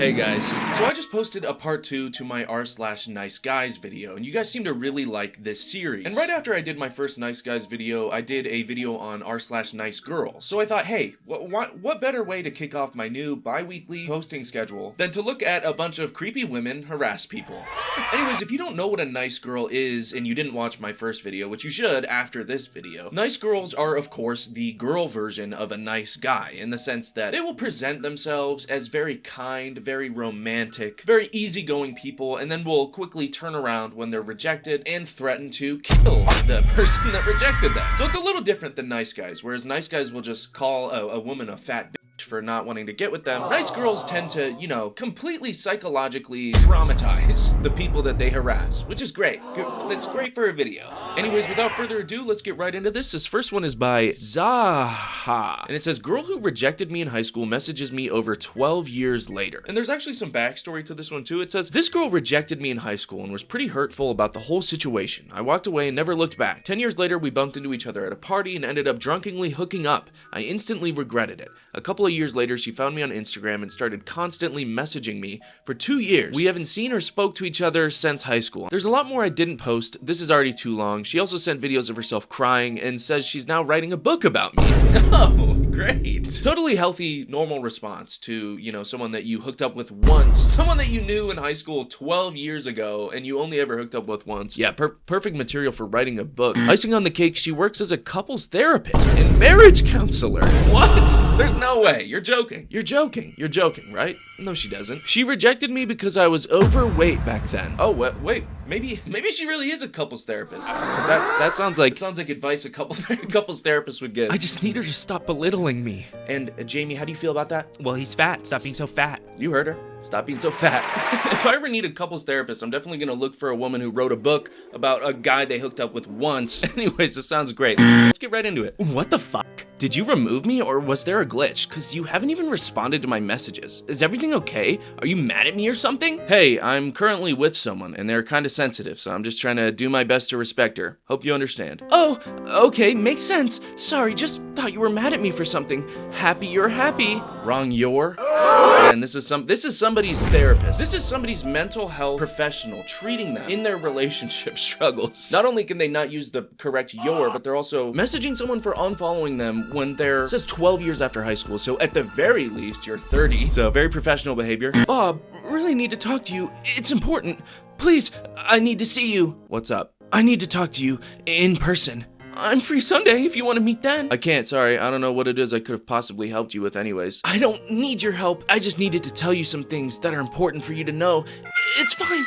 Hey guys, so I just posted a part 2 to my r/NiceGuys video, and you guys seem to really like this series. And right after I did my first NiceGuys video, I did a video on r/NiceGirls. So I thought, hey, what better way to kick off my new bi-weekly posting schedule than to look at a bunch of creepy women harass people. Anyways, if you don't know what a nice girl is, and you didn't watch my first video, which you should after this video, nice girls are, of course, the girl version of a nice guy, in the sense that they will present themselves as very kind, very romantic, very easygoing people, and then will quickly turn around when they're rejected and threaten to kill the person that rejected them. So it's a little different than nice guys, whereas nice guys will just call a woman a fat bitch for not wanting to get with them. Nice girls tend to, you know, completely psychologically traumatize the people that they harass, which is great. That's great for a video. Anyways, without further ado, let's get right into this. This first one is by Zaha, and it says, girl who rejected me in high school messages me over 12 years later. And there's actually some backstory to this one too. It says, this girl rejected me in high school and was pretty hurtful about the whole situation. I walked away and never looked back. 10 years later, we bumped into each other at a party and ended up drunkenly hooking up. I instantly regretted it. A couple of years later, she found me on Instagram and started constantly messaging me for 2 years. We haven't seen or spoke to each other since high school. There's a lot more I didn't post. This is already too long. She also sent videos of herself crying and says she's now writing a book about me. Oh, great. Totally healthy, normal response to, you know, someone that you hooked up with once. Someone that you knew in high school 12 years ago and you only ever hooked up with once. Yeah, perfect material for writing a book. Icing on the cake, she works as a couples therapist and marriage counselor. What? There's no way. You're joking. You're joking. You're joking, right? No, she doesn't. She rejected me because I was overweight back then. Oh, wait. Maybe she really is a couples therapist. That sounds like advice a couples therapist would give. I just need her to stop belittling me. And Jamie, how do you feel about that? Well, he's fat. Stop being so fat. You heard her. Stop being so fat. If I ever need a couples therapist, I'm definitely gonna look for a woman who wrote a book about a guy they hooked up with once. Anyways, this sounds great. Let's get right into it. What the fuck? Did you remove me or was there a glitch? Cause you haven't even responded to my messages. Is everything okay? Are you mad at me or something? Hey, I'm currently with someone and they're kinda sensitive, so I'm just trying to do my best to respect her. Hope you understand. Oh, okay, makes sense. Sorry, just thought you were mad at me for something. Happy you're happy. Wrong you're. And this is somebody's therapist. This is somebody's mental health professional treating them in their relationship struggles. Not only can they not use the correct your, but they're also messaging someone for unfollowing them when they're, it says 12 years after high school, so at the very least, you're 30. So very professional behavior. Bob, really need to talk to you. It's important. Please, I need to see you. What's up? I need to talk to you in person. I'm free Sunday if you want to meet then. I can't, sorry. I don't know what it is I could have possibly helped you with anyways. I don't need your help. I just needed to tell you some things that are important for you to know. It's fine.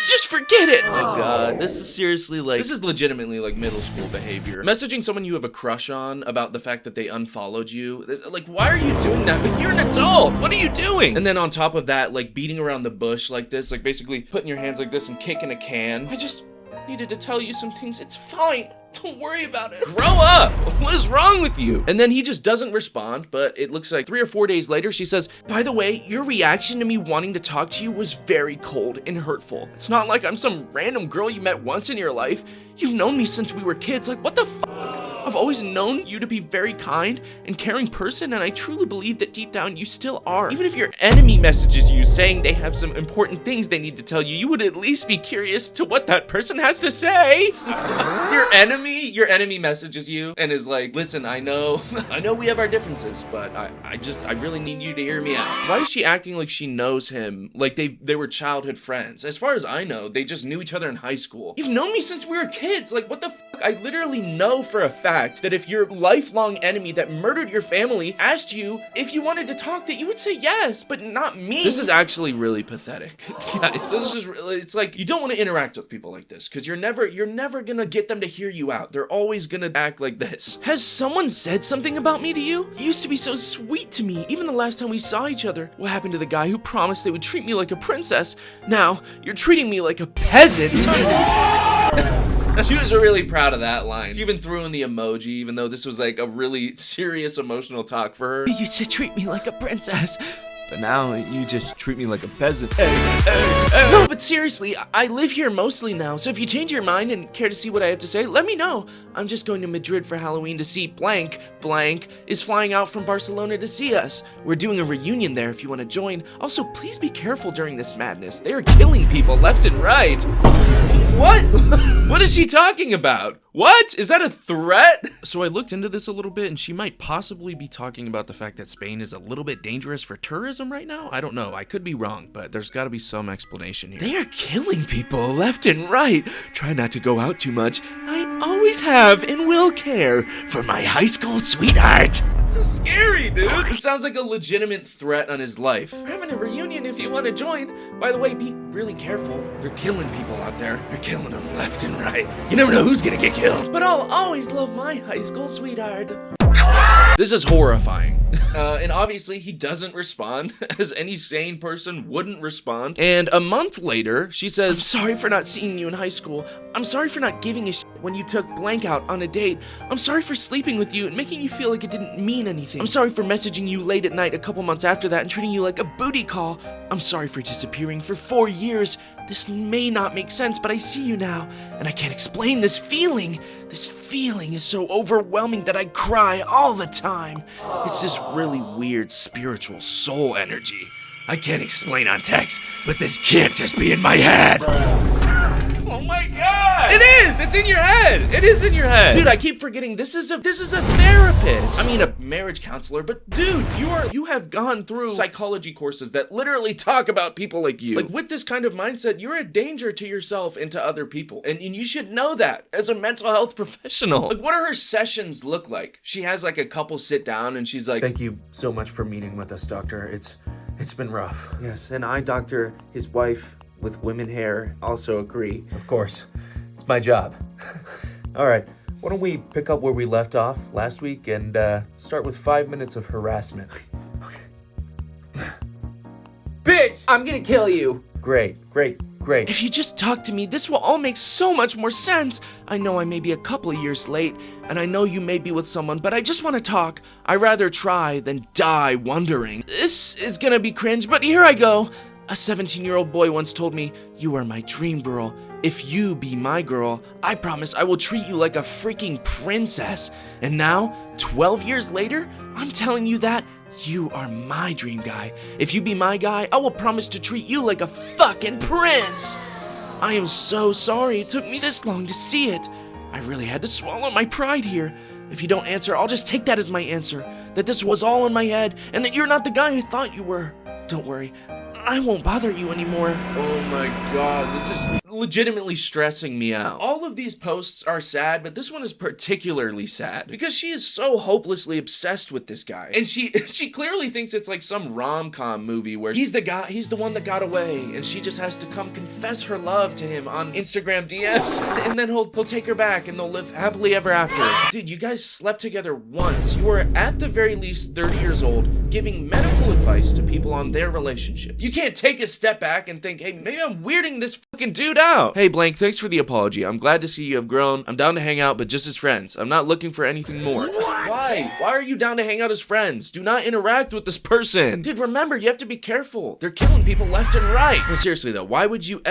Just forget it. Oh my god, this is seriously this is legitimately like middle school behavior. Messaging someone you have a crush on about the fact that they unfollowed you. Like, why are you doing that? You're an adult. What are you doing? And then on top of that, like beating around the bush like this, like basically putting your hands like this and kicking a can. I just needed to tell you some things. It's fine. Don't worry about it. Grow up. What is wrong with you? And then he just doesn't respond, but it looks like 3 or 4 days later, she says, by the way, your reaction to me wanting to talk to you was very cold and hurtful. It's not like I'm some random girl you met once in your life. You've known me since we were kids. Like, what the fuck? I've always known you to be very kind and caring person, and I truly believe that deep down you still are. Even if your enemy messages you saying they have some important things they need to tell you, you would at least be curious to what that person has to say. Your enemy messages you and is like, listen, I know we have our differences, but I really need you to hear me out. Why is she acting like she knows him? Like they were childhood friends. As far as I know, they just knew each other in high school. You've known me since we were kids. Like, what the fuck? I literally know for a fact that if your lifelong enemy that murdered your family asked you if you wanted to talk, that you would say yes, but not me. This is actually really pathetic. Guys, this is really, it's like, you don't want to interact with people like this because you're never gonna get them to hear you out. They're always gonna act like this. Has someone said something about me to you? You used to be so sweet to me, even the last time we saw each other. What happened to the guy who promised they would treat me like a princess? Now, you're treating me like a peasant. She was really proud of that line. She even threw in the emoji, even though this was like a really serious emotional talk for her. You used to treat me like a princess. but now you just treat me like a peasant. No, but seriously, I live here mostly now, so if you change your mind and care to see what I have to say, let me know. I'm just going to Madrid for Halloween to see blank is flying out from Barcelona to see us. We're doing a reunion there if you want to join. Also, please be careful during this madness. They are killing people left and right. What? What is she talking about? What? Is that a threat? So I looked into this a little bit, and she might possibly be talking about the fact that Spain is a little bit dangerous for tourism right now. I don't know. I could be wrong, but there's got to be some explanation here. They are killing people left and right. Try not to go out too much. I always have and will care for my high school sweetheart. This is scary, dude. It sounds like a legitimate threat on his life. We're having a reunion if you want to join. By the way, be really careful. They're killing people out there. They're killing them left and right. You never know who's gonna get killed. But I'll always love my high school sweetheart. This is horrifying. And obviously he doesn't respond, as any sane person wouldn't respond. And a month later, she says, I'm sorry for not seeing you in high school. I'm sorry for not giving a shit when you took blank out on a date. I'm sorry for sleeping with you and making you feel like it didn't mean anything. I'm sorry for messaging you late at night a couple months after that and treating you like a booty call. I'm sorry for disappearing for 4 years. This may not make sense, but I see you now, and I can't explain this feeling. This feeling is so overwhelming that I cry all the time. It's this really weird spiritual soul energy. I can't explain on text, but this can't just be in my head. Oh my god! It is! It's in your head! It is in your head! Dude, I keep forgetting this is a therapist. I mean a marriage counselor, but dude, you have gone through psychology courses that literally talk about people like you. Like with this kind of mindset, you're a danger to yourself and to other people. And you should know that as a mental health professional. Like what do her sessions look like? She has like a couple sit down and she's like, Thank you so much for meeting with us, doctor. It's been rough. Yes, and I, doctor, his wife with women hair, also agree. Of course, it's my job. All right, why don't we pick up where we left off last week and start with 5 minutes of harassment. Okay. Bitch, I'm gonna kill you. Great. if you just talk to me, this will all make so much more sense. I know I may be a couple of years late, and I know you may be with someone, but I just want to talk. I'd rather try than die wondering. This is gonna be cringe, but here I go. A 17-year-old boy once told me, "You are my dream girl. If you be my girl, I promise I will treat you like a freaking princess." And now, 12 years later, I'm telling you that you are my dream guy. If you be my guy, I will promise to treat you like a fucking prince. I am so sorry it took me this long to see it. I really had to swallow my pride here. If you don't answer, I'll just take that as my answer. That this was all in my head, and that you're not the guy I thought you were. Don't worry, I won't bother you anymore. Oh my god, this is legitimately stressing me out. All of these posts are sad, but this one is particularly sad because she is so hopelessly obsessed with this guy. And she clearly thinks it's like some rom-com movie where he's the one that got away, and she just has to come confess her love to him on Instagram DMs, and then he'll take her back and they'll live happily ever after. Dude, you guys slept together once. You were at the very least 30 years old, giving medical advice to people on their relationships. You can't take a step back and think, hey, maybe I'm weirding this fucking dude out. Hey, blank, thanks for the apology. I'm glad to see you have grown. I'm down to hang out, but just as friends. I'm not looking for anything more. Why? Why are you down to hang out as friends? Do not interact with this person. Dude, remember, you have to be careful. They're killing people left and right. No, seriously though, why would you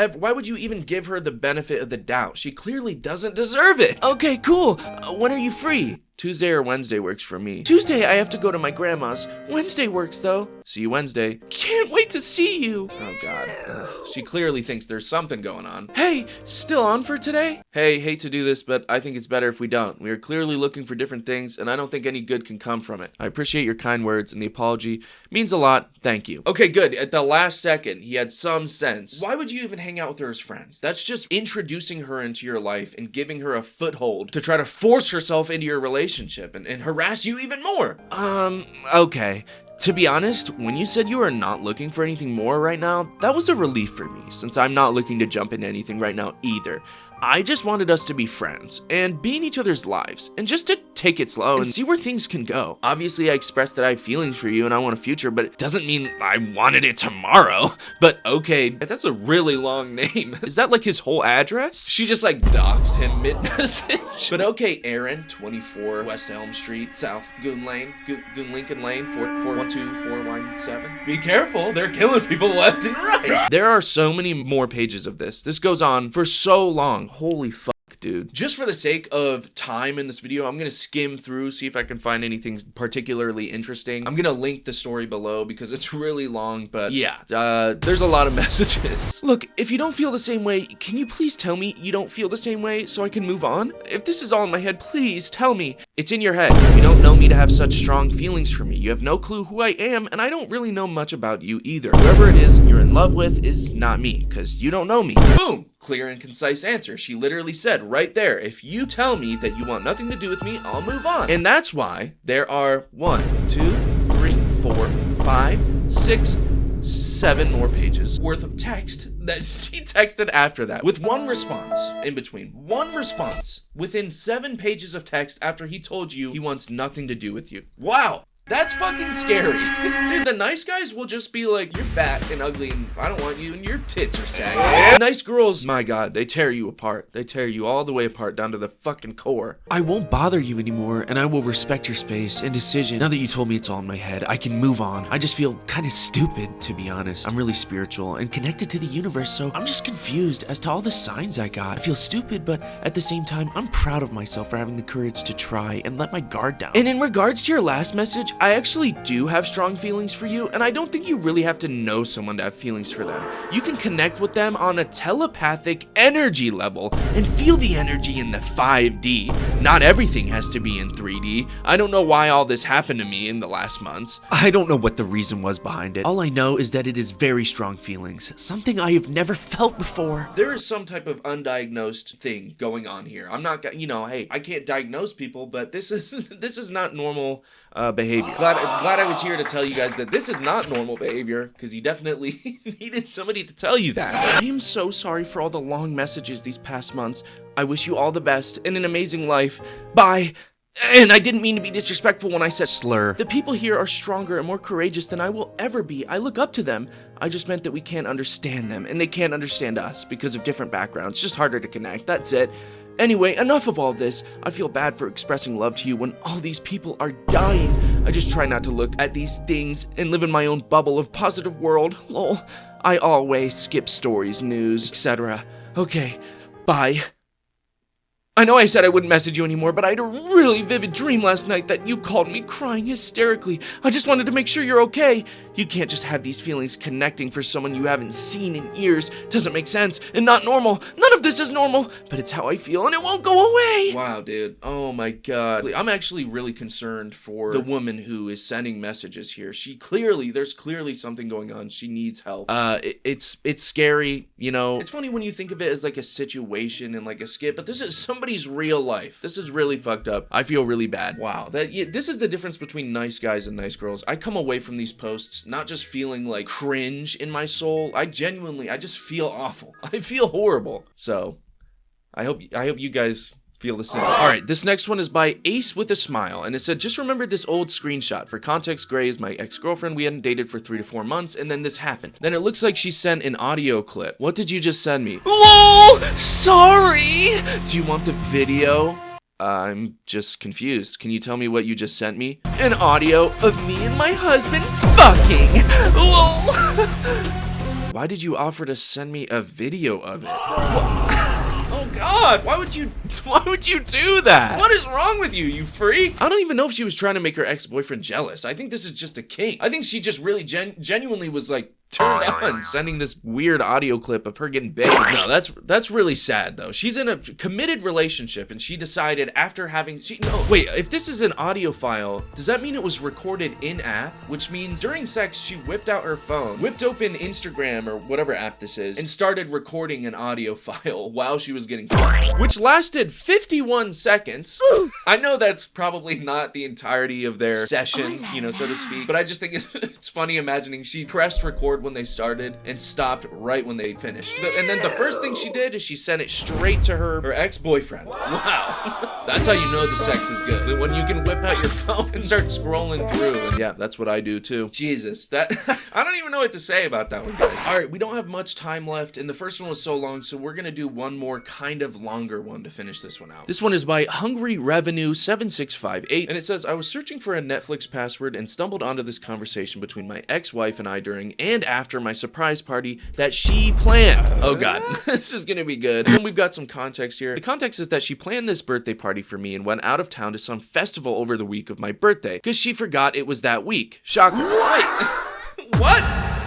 even give her the benefit of the doubt? She clearly doesn't deserve it. Okay, cool. When are you free? Tuesday or Wednesday works for me. Tuesday, I have to go to my grandma's. Wednesday works, though. See you Wednesday. Can't wait to see you. Oh, God. She clearly thinks there's something going on. Hey, still on for today? Hey, hate to do this, but I think it's better if we don't. We are clearly looking for different things, and I don't think any good can come from it. I appreciate your kind words, and the apology means a lot. Thank you. Okay, good. At the last second, he had some sense. Why would you even hang out with her as friends? That's just introducing her into your life and giving her a foothold to try to force herself into your relationship and harass you even more. Okay. To be honest, when you said you are not looking for anything more right now, that was a relief for me, since I'm not looking to jump into anything right now either. I just wanted us to be friends and be in each other's lives and just to take it slow and see where things can go. Obviously, I expressed that I have feelings for you and I want a future, but it doesn't mean I wanted it tomorrow. But okay, that's a really long name. Is that like his whole address? She just like doxed him mid-message. But okay, Aaron, 24 West Elm Street, South Goon Lane, Goon Lincoln Lane, 412-417. Be careful, they're killing people left and right. There are so many more pages of this. This goes on for so long. Holy fuck, dude. Just for the sake of time in this video, I'm gonna skim through, see if I can find anything particularly interesting. I'm gonna link the story below because it's really long, but yeah, there's a lot of messages. Look, if you don't feel the same way, can you please tell me you don't feel the same way so I can move on? If this is all in my head, please tell me. It's in your head. You don't know me to have such strong feelings for me. You have no clue who I am, and I don't really know much about you either. Whoever it is you're in love with is not me, because you don't know me. Boom! Clear and concise answer. She literally said right there, if you tell me that you want nothing to do with me, I'll move on. And that's why there are 1, 2, 3, 4, 5, 6, 7 more pages worth of text that she texted after that, with one response in between. One response within 7 pages of text after he told you he wants nothing to do with you. Wow! That's fucking scary. Dude, the nice guys will just be like, you're fat and ugly and I don't want you and your tits are sagging. Nice girls, my god, they tear you apart. They tear you all the way apart down to the fucking core. I won't bother you anymore and I will respect your space and decision. Now that you told me it's all in my head, I can move on. I just feel kind of stupid, to be honest. I'm really spiritual and connected to the universe, so I'm just confused as to all the signs I got. I feel stupid, but at the same time, I'm proud of myself for having the courage to try and let my guard down. And in regards to your last message, I actually do have strong feelings for you, and I don't think you really have to know someone to have feelings for them. You can connect with them on a telepathic energy level and feel the energy in the 5D. Not everything has to be in 3D. I don't know why all this happened to me in the last months. I don't know what the reason was behind it. All I know is that it is very strong feelings, something I have never felt before. There is some type of undiagnosed thing going on here. I'm not, hey, I can't diagnose people, but this is not normal behavior. Glad I was here to tell you guys that this is not normal behavior, because you definitely needed somebody to tell you that. I am so sorry for all the long messages these past months. I wish you all the best and an amazing life. Bye. And I didn't mean to be disrespectful when I said slur. The people here are stronger and more courageous than I will ever be. I look up to them. I just meant that we can't understand them and they can't understand us because of different backgrounds. It's just harder to connect. That's it. Anyway, enough of all this. I feel bad for expressing love to you when all these people are dying. I just try not to look at these things and live in my own bubble of positive world. Lol. I always skip stories, news, etc. Okay, bye. I know I said I wouldn't message you anymore, but I had a really vivid dream last night that you called me crying hysterically. I just wanted to make sure you're okay. You can't just have these feelings connecting for someone you haven't seen in years. Doesn't make sense and not normal. None of this is normal, but it's how I feel and it won't go away. Wow, dude. Oh my god. I'm actually really concerned for the woman who is sending messages here. There's clearly something going on. She needs help. It's scary, you know. It's funny when you think of it as like a situation and like a skit, but this is somebody's real life. This is really fucked up. I feel really bad. Wow. This is the difference between nice guys and nice girls. I come away from these posts not just feeling like cringe in my soul. I just feel awful. I feel horrible. So I hope you guys feel the same. All right, this next one is by Ace with a Smile, and it said, just remembered this old screenshot. For context, Gray is my ex-girlfriend. We hadn't dated for 3 to 4 months, and then this happened. Then it looks like she sent an audio clip. What did you just send me? LOL! Sorry! Do you want the video? I'm just confused. Can you tell me what you just sent me? An audio of me and my husband fucking! LOL! Why did you offer to send me a video of it? Oh god, why would you do that? What is wrong with you, you freak? I don't even know if she was trying to make her ex-boyfriend jealous. I think this is just a kink. I think she just really genuinely was like turned on sending this weird audio clip of her getting banged. No, that's really sad though. She's in a committed relationship and she decided after having wait, if this is an audio file, does that mean it was recorded in app? Which means during sex she whipped out her phone, whipped open Instagram or whatever app this is, and started recording an audio file while she was getting fucked, which lasted 51 seconds. I know that's probably not the entirety of their session, so to speak, but I just think it's funny imagining she pressed record when they started and stopped right when they finished. And then the first thing she did is she sent it straight to her ex-boyfriend. Wow. That's how you know the sex is good. When you can whip out your phone and start scrolling through. And yeah, that's what I do too. Jesus, that I don't even know what to say about that one, guys. All right, we don't have much time left, and the first one was so long, so we're gonna do one more kind of longer one to finish this one out. This one is by Hungry Revenue 7658, and it says, I was searching for a Netflix password and stumbled onto this conversation between my ex-wife and I during and after my surprise party that she planned. Oh god, this is gonna be good. And then we've got some context here. The context is that she planned this birthday party for me and went out of town to some festival over the week of my birthday because she forgot it was that week. Shocker. Wait, what?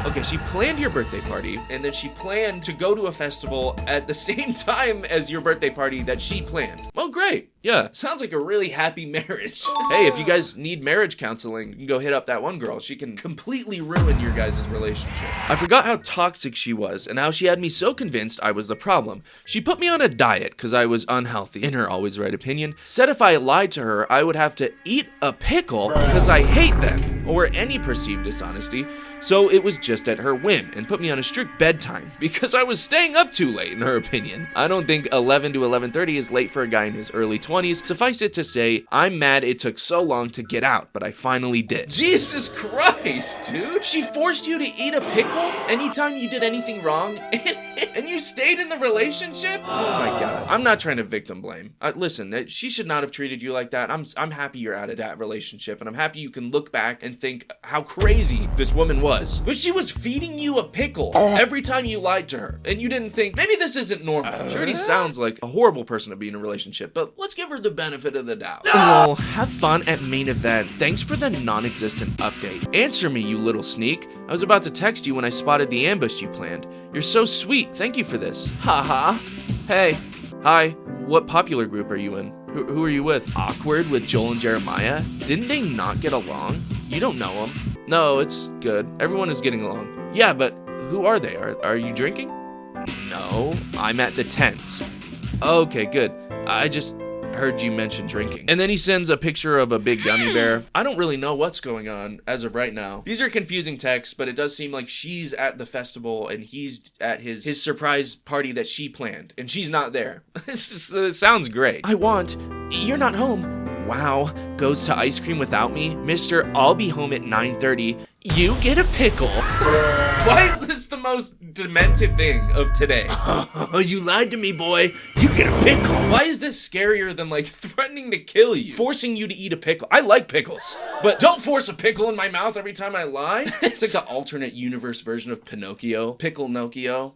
Okay, she planned your birthday party, and then she planned to go to a festival at the same time as your birthday party that she planned. Well, great. Yeah, sounds like a really happy marriage. Hey, if you guys need marriage counseling, you can go hit up that one girl. She can completely ruin your guys' relationship. I forgot how toxic she was and how she had me so convinced I was the problem. She put me on a diet because I was unhealthy, in her always right opinion. Said if I lied to her, I would have to eat a pickle because I hate them, or any perceived dishonesty. So it was just at her whim and put me on a strict bedtime because I was staying up too late, in her opinion. I don't think 11 to 11:30 is late for a guy in his early 20s. Suffice it to say, I'm mad it took so long to get out, but I finally did. Jesus Christ, dude. She forced you to eat a pickle anytime you did anything wrong, and you stayed in the relationship? Oh my god. I'm not trying to victim blame. Listen, she should not have treated you like that. I'm happy you're out of that relationship, and I'm happy you can look back and think how crazy this woman was. But she was feeding you a pickle every time you lied to her, and you didn't think, maybe this isn't normal. She already sounds like a horrible person to be in a relationship, but let's give her the benefit of the doubt. Well, have fun at main event. Thanks for the non-existent update. Answer me, you little sneak. I was about to text you when I spotted the ambush you planned. You're so sweet. Thank you for this. Haha. Hey. Hi. What popular group are you in? Who are you with? Awkward with Joel and Jeremiah? Didn't they not get along? You don't know them. No, it's good. Everyone is getting along. Yeah, but who are they? Are you drinking? No, I'm at the tents. Okay, good. I just heard you mention drinking. And then he sends a picture of a big gummy bear. I don't really know what's going on as of right now. These are confusing texts, but it does seem like she's at the festival and he's at his surprise party that she planned, and she's not there. It sounds great. You're not home. Wow, goes to ice cream without me? Mister, I'll be home at 9:30. You get a pickle. Why is this the most demented thing of today? Oh, you lied to me, boy. You get a pickle. Why is this scarier than like threatening to kill you? Forcing you to eat a pickle. I like pickles, but don't force a pickle in my mouth every time I lie. It's like the alternate universe version of Pinocchio. Pickle-nocchio.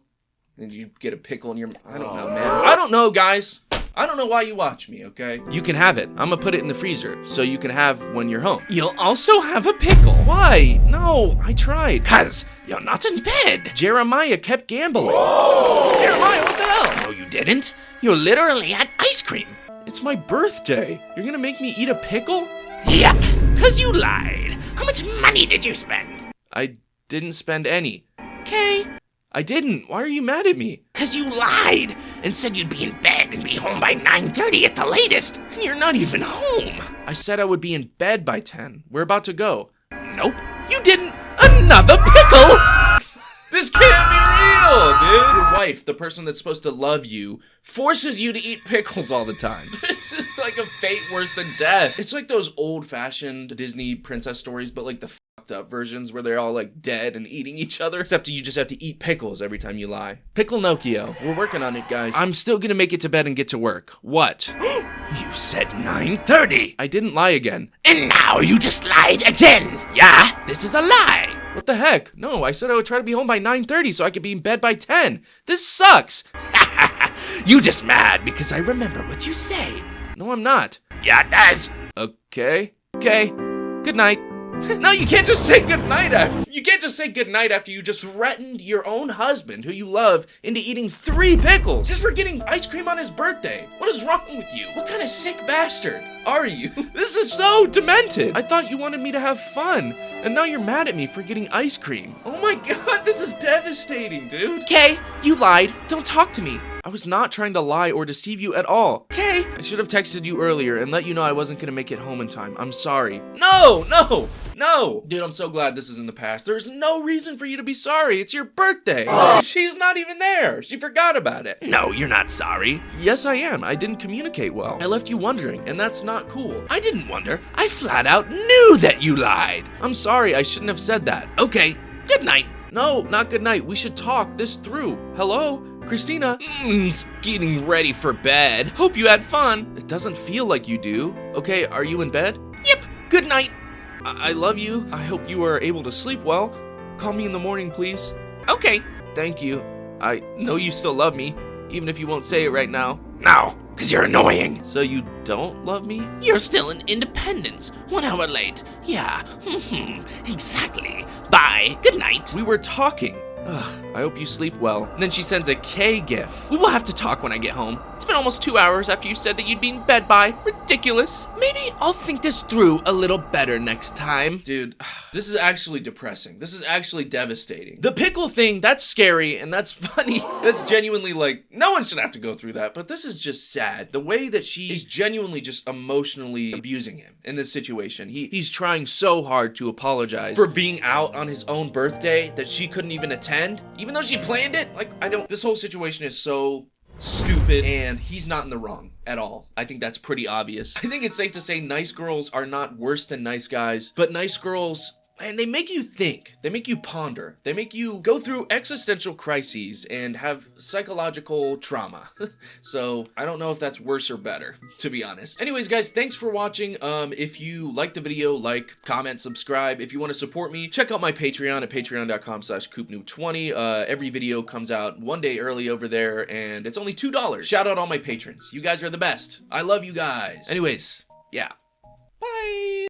And you get a pickle in your mouth. I don't know, man. I don't know, guys. I don't know why you watch me, okay? You can have it. I'm gonna put it in the freezer so you can have when you're home. You'll also have a pickle. Why? No, I tried. 'Cause you're not in bed. Jeremiah kept gambling. Whoa. Jeremiah, what the hell? No, you didn't. You literally had ice cream. It's my birthday. You're gonna make me eat a pickle? Yep, 'cause you lied. How much money did you spend? I didn't spend any. Okay. I didn't. Why are you mad at me? 'Cause you lied and said you'd be in bed and be home by 9:30 at the latest. And you're not even home. I said I would be in bed by 10. We're about to go. Nope. You didn't. Another pickle? This can't be real, dude. Your wife, the person that's supposed to love you, forces you to eat pickles all the time. It's like a fate worse than death. It's like those old-fashioned Disney princess stories, but like the fucked up versions where they're all like dead and eating each other, except you just have to eat pickles every time you lie. Pickle-nocchio. We're working on it, guys. I'm still gonna make it to bed and get to work. What? You said 9:30. I didn't lie again. And now you just lied again. Yeah, this is a lie. What the heck? No, I said I would try to be home by 9:30 so I could be in bed by 10. This sucks. You just mad because I remember what you say. No, I'm not. Yeah, it does. Okay. Good night. No, you can't just say goodnight after you just threatened your own husband, who you love, into eating 3 pickles just for getting ice cream on his birthday. What is wrong with you? What kind of sick bastard are you? This is so demented. I thought you wanted me to have fun, and now you're mad at me for getting ice cream. Oh my god, this is devastating, dude. Okay, you lied. Don't talk to me. I was not trying to lie or deceive you at all. Okay. okay. I should have texted you earlier and let you know I wasn't gonna make it home in time. I'm sorry. No, no, no. Dude, I'm so glad this is in the past. There's no reason for you to be sorry. It's your birthday. She's not even there. She forgot about it. No, you're not sorry. Yes, I am. I didn't communicate well. I left you wondering, and that's not cool. I didn't wonder. I flat out knew that you lied. I'm sorry. I shouldn't have said that. Okay, good night. No, not good night. We should talk this through. Hello? Christina? Getting ready for bed. Hope you had fun. It doesn't feel like you do. Okay, are you in bed? Yep. Good night. I love you. I hope you are able to sleep well. Call me in the morning, please. Okay. Thank you. I know you still love me, even if you won't say it right now. No, because you're annoying. So you don't love me? You're still in Independence. 1 hour late. Yeah. Exactly. Bye. Good night. We were talking. Ugh, I hope you sleep well. And then she sends a K gif. We will have to talk when I get home. It's been almost 2 hours after you said that you'd be in bed by. Ridiculous. Maybe I'll think this through a little better next time. Dude, this is actually depressing. This is actually devastating. The pickle thing, that's scary and that's funny. That's genuinely like, no one should have to go through that, but this is just sad. The way that she's genuinely just emotionally abusing him in this situation. He's trying so hard to apologize for being out on his own birthday that she couldn't even attend, even though she planned it. Like, this whole situation is so stupid, and he's not in the wrong at all. I think that's pretty obvious. I think it's safe to say nice girls are not worse than nice guys, but nice girls, and they make you think, they make you ponder, they make you go through existential crises and have psychological trauma. So I don't know if that's worse or better, to be honest. Anyways, guys, thanks for watching. If you liked the video, like, comment, subscribe. If you want to support me, check out my Patreon at patreon.com/CoopNoop20. Every video comes out 1 day early over there, and it's only $2. Shout out all my patrons. You guys are the best. I love you guys. Anyways, yeah. Bye.